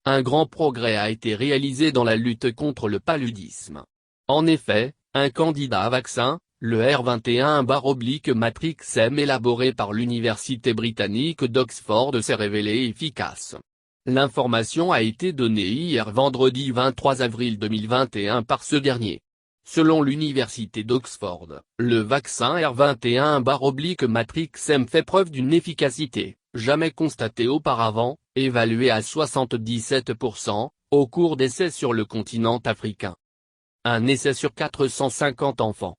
un grand progrès a été réalisé dans la lutte contre le paludisme. En effet, un candidat vaccin, le R21/Matrix-M élaboré par l'université britannique d'Oxford s'est révélé efficace. L'information a été donnée hier vendredi 23 avril 2021 par ce dernier. Selon l'université d'Oxford, le vaccin R21/Matrix-M fait preuve d'une efficacité, jamais constatée auparavant, évaluée à 77%, au cours d'essais sur le continent africain. Un essai sur 450 enfants.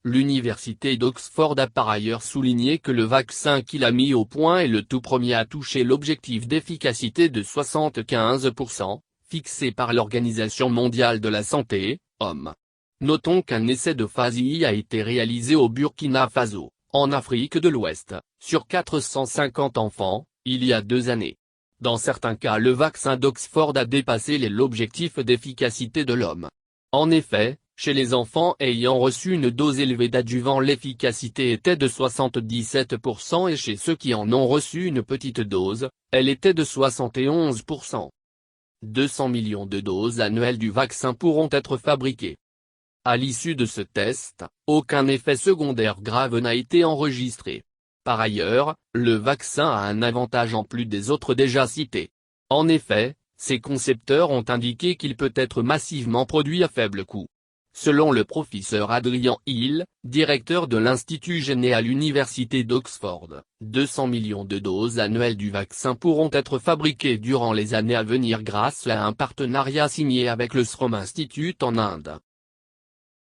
L'université d'Oxford a par ailleurs souligné que le vaccin qu'il a mis au point est le tout premier à toucher l'objectif d'efficacité de 75%, fixé par l'Organisation mondiale de la santé, OMS. Notons qu'un essai de phase I a été réalisé au Burkina Faso, en Afrique de l'Ouest, sur 450 enfants, il y a 2 années. Dans certains cas le vaccin d'Oxford a dépassé l'objectif d'efficacité de l'OMS. En effet, chez les enfants ayant reçu une dose élevée d'adjuvant l'efficacité était de 77% et chez ceux qui en ont reçu une petite dose, elle était de 71%. 200 millions de doses annuelles du vaccin pourront être fabriquées. À l'issue de ce test, aucun effet secondaire grave n'a été enregistré. Par ailleurs, le vaccin a un avantage en plus des autres déjà cités. En effet, ses concepteurs ont indiqué qu'il peut être massivement produit à faible coût. Selon le professeur Adrian Hill, directeur de l'Institut Jenner à l'université d'Oxford, 200 millions de doses annuelles du vaccin pourront être fabriquées durant les années à venir grâce à un partenariat signé avec le Serum Institute en Inde.